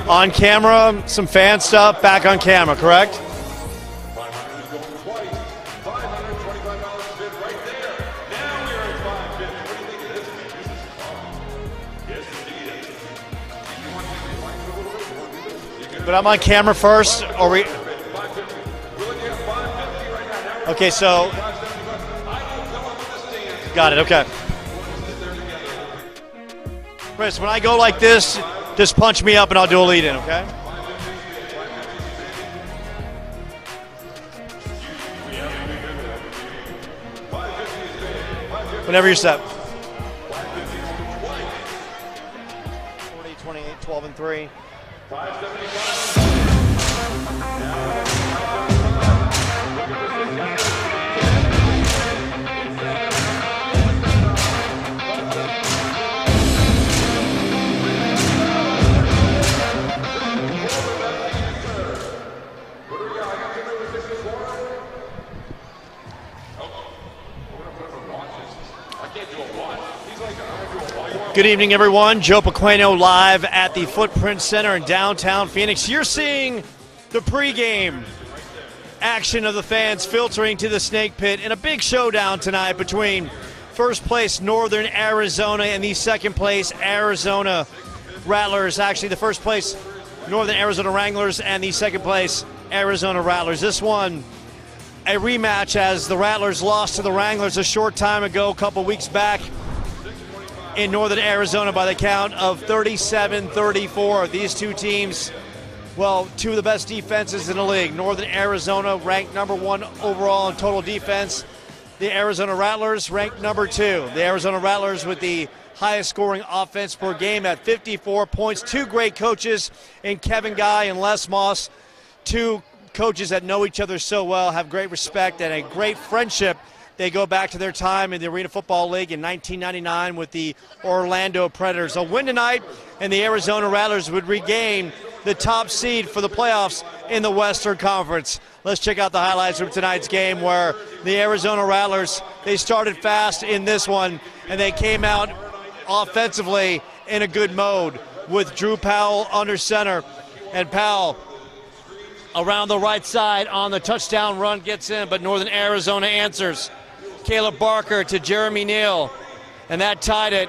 On camera, some fan stuff, back on camera, correct? But I'm on camera first, or we? Okay, so got it. Okay. Chris, when I go like this, just punch me up and I'll do a lead in. Okay. Whenever you're set. 40, 28, 12, and 3. Good evening, everyone. Joe Pequeno live at the Footprint Center in downtown Phoenix. You're seeing the pregame action of the fans filtering to the Snake Pit in a big showdown tonight between first place Northern Arizona and the second place Arizona Rattlers. Actually, the first place Northern Arizona Wranglers and the second place Arizona Rattlers. This one, a rematch as the Rattlers lost to the Wranglers a short time ago, a couple weeks back, in Northern Arizona by the count of 37-34. These two teams, well, two of the best defenses in the league. Northern Arizona ranked number 1 overall in total defense. The Arizona Rattlers ranked number 2. The Arizona Rattlers with the highest scoring offense per game at 54 points. Two great coaches in Kevin Guy and Les Moss. Two coaches that know each other so well, have great respect and a great friendship. They go back to their time in the Arena Football League in 1999 with the Orlando Predators. A win tonight, and the Arizona Rattlers would regain the top seed for the playoffs in the Western Conference. Let's check out the highlights from tonight's game where the Arizona Rattlers, they started fast in this one, and they came out offensively in a good mode with Drew Powell under center. And Powell around the right side on the touchdown run gets in, but Northern Arizona answers. Caleb Barker to Jeremy Neal, and that tied it.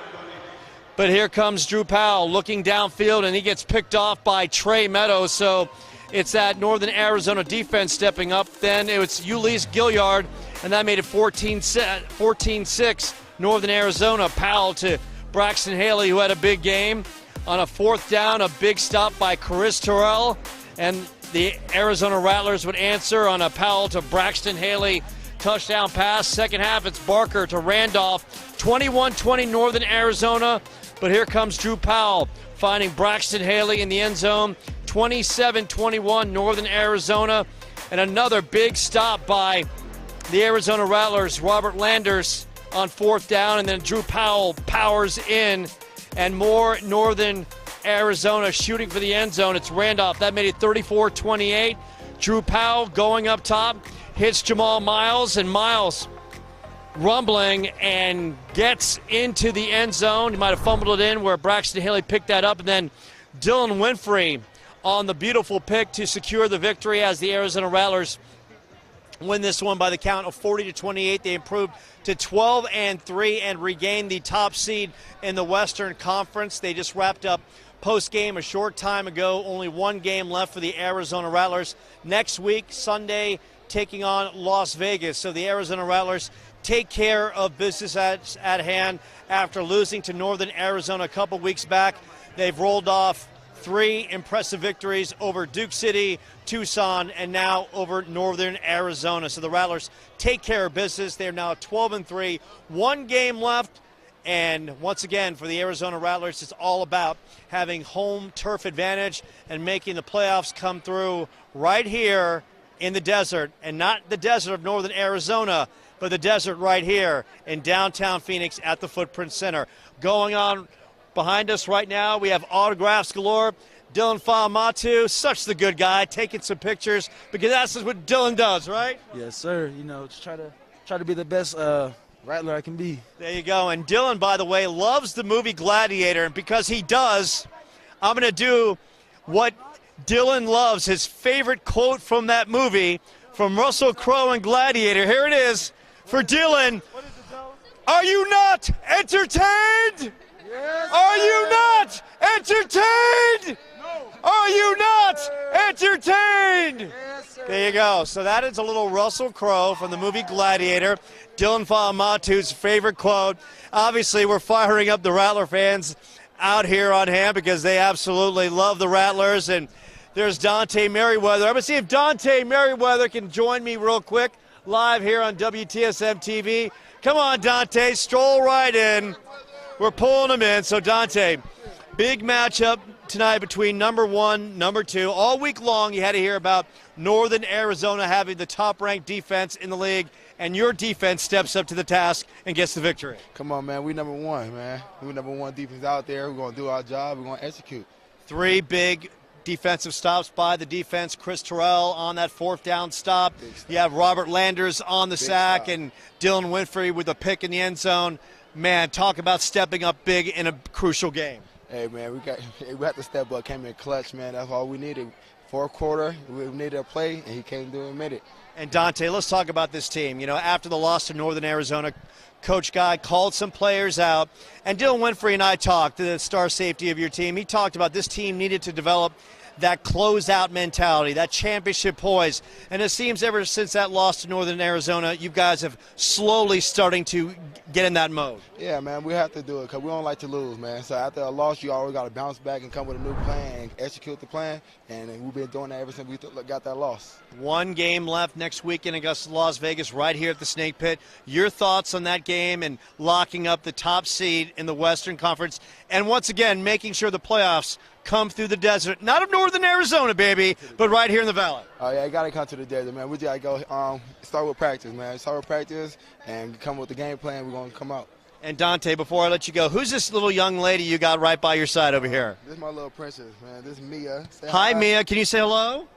But here comes Drew Powell looking downfield, and he gets picked off by Trey Meadows. So it's that Northern Arizona defense stepping up. Then it was Ulysse Gilliard, and that made it 14-6 Northern Arizona. Powell to Braxton Haley, who had a big game. On a fourth down, a big stop by Chris Terrell, and the Arizona Rattlers would answer on a Powell to Braxton Haley touchdown pass. Second half, it's Barker to Randolph. 21-20 Northern Arizona, but here comes Drew Powell finding Braxton Haley in the end zone. 27-21 Northern Arizona, and another big stop by the Arizona Rattlers. Robert Landers on fourth down, and then Drew Powell powers in, and more Northern Arizona shooting for the end zone. It's Randolph. That made it 34-28. Drew Powell going up top, hits Jamal Miles, and Miles rumbling and gets into the end zone. He might have fumbled it in where Braxton Haley picked that up, and then Dylan Winfrey on the beautiful pick to secure the victory as the Arizona Rattlers win this one by the count of 40-28. They improved to 12-3 and regained the top seed in the Western Conference. They just wrapped up post-game a short time ago. Only one game left for the Arizona Rattlers. Next week, Sunday, taking on Las Vegas. So the Arizona Rattlers take care of business at hand after losing to Northern Arizona a couple weeks back. They've rolled off 3 impressive victories over Duke City, Tucson, and now over Northern Arizona. So the Rattlers take care of business. They are now 12-3, one game left. And once again, for the Arizona Rattlers, it's all about having home turf advantage and making the playoffs come through right here in the desert, and not the desert of Northern Arizona, but the desert right here in downtown Phoenix at the Footprint Center. Going on behind us right now, we have autographs galore. Dylan Faamatu, such the good guy, taking some pictures because that's what Dylan does, right? Yes, sir. You know, just try to be the best Rattler I can be. There you go. And Dylan, by the way, loves the movie Gladiator, and because he does, I'm going to do what Dylan loves, his favorite quote from that movie, from Russell Crowe and Gladiator. Here it is for Dylan. Are you not entertained? Yes, Are you not entertained? No. Are you not entertained? Yes, sir. There you go. So that is a little Russell Crowe from the movie Gladiator. Dylan Faamatu's favorite quote. Obviously, we're firing up the Rattler fans out here on hand because they absolutely love the Rattlers. And there's Dante Merriweather. I'm going to see if Dante Merriweather can join me real quick live here on WTSM TV. Come on, Dante, stroll right in. We're pulling him in. So, Dante, big matchup tonight between number 1, number 2. All week long, you had to hear about Northern Arizona having the top-ranked defense in the league, and your defense steps up to the task and gets the victory. Come on, man. We number 1, man. We number 1 defense out there. We're going to do our job. We're going to execute. 3 big defensive stops by the defense. Chris Terrell on that 4th down stop. You have Robert Landers on the sack, stop. and Dylan Winfrey with a pick in the end zone. Man, talk about stepping up big in a crucial game. Hey, man, we had to step up. Came in clutch, man. That's all we needed. 4th quarter, we needed a play, and he came through and made it. And, Dante, let's talk about this team. You know, after the loss to Northern Arizona, Coach Guy called some players out. And Dylan Winfrey and I talked, the star safety of your team. He talked about this team needed to develop that closeout mentality, that championship poise. And it seems ever since that loss to Northern Arizona, you guys have slowly starting to get in that mode. Yeah, man, we have to do it because we don't like to lose, man. So after a loss, you always got to bounce back and come with a new plan and execute the plan. And we've been doing that ever since we got that loss. 1 game left next weekend against Las Vegas right here at the Snake Pit. Your thoughts on that game and locking up the top seed in the Western Conference, and once again making sure the playoffs come through the desert, not of Northern Arizona, baby, but right here in the Valley. Oh, yeah, you got to come to the desert, man. We just got to go start with practice, man. Start with practice and come with the game plan. We're going to come out. And, Dante, before I let you go, who's this little young lady you got right by your side over here? This is my little princess, man. This is Mia. Hi, Mia. Can you say hello?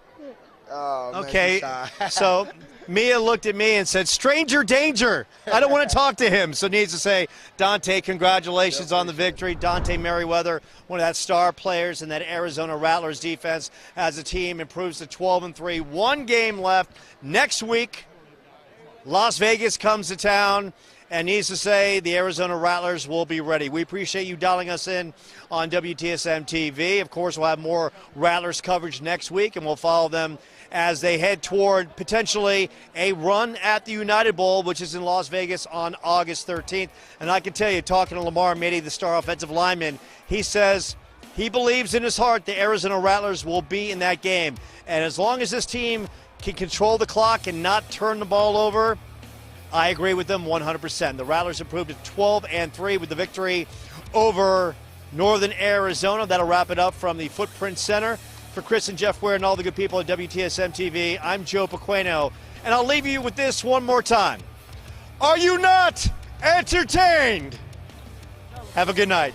Oh, man, okay, she's shy. So Mia looked at me and said, stranger danger. I don't want to talk to him. So needs to say, Dante, congratulations on the victory. Dante Merriweather, one of that star players in that Arizona Rattlers defense as the team improves to 12-3. 1 game left. Next week, Las Vegas comes to town. And needs to say, the Arizona Rattlers will be ready. We appreciate you dialing us in on WTSM TV. Of course, we'll have more Rattlers coverage next week, and we'll follow them as they head toward potentially a run at the United Bowl, which is in Las Vegas on August 13th. And I can tell you, talking to Lamar Mitty, the star offensive lineman, he says he believes in his heart the Arizona Rattlers will be in that game. And as long as this team can control the clock and not turn the ball over, I agree with them 100%. The Rattlers improved to 12-3 with the victory over Northern Arizona. That'll wrap it up from the Footprint Center. For Chris and Jeff Ware and all the good people at WTSM TV, I'm Joe Pequeno, and I'll leave you with this one more time. Are you not entertained? Have a good night.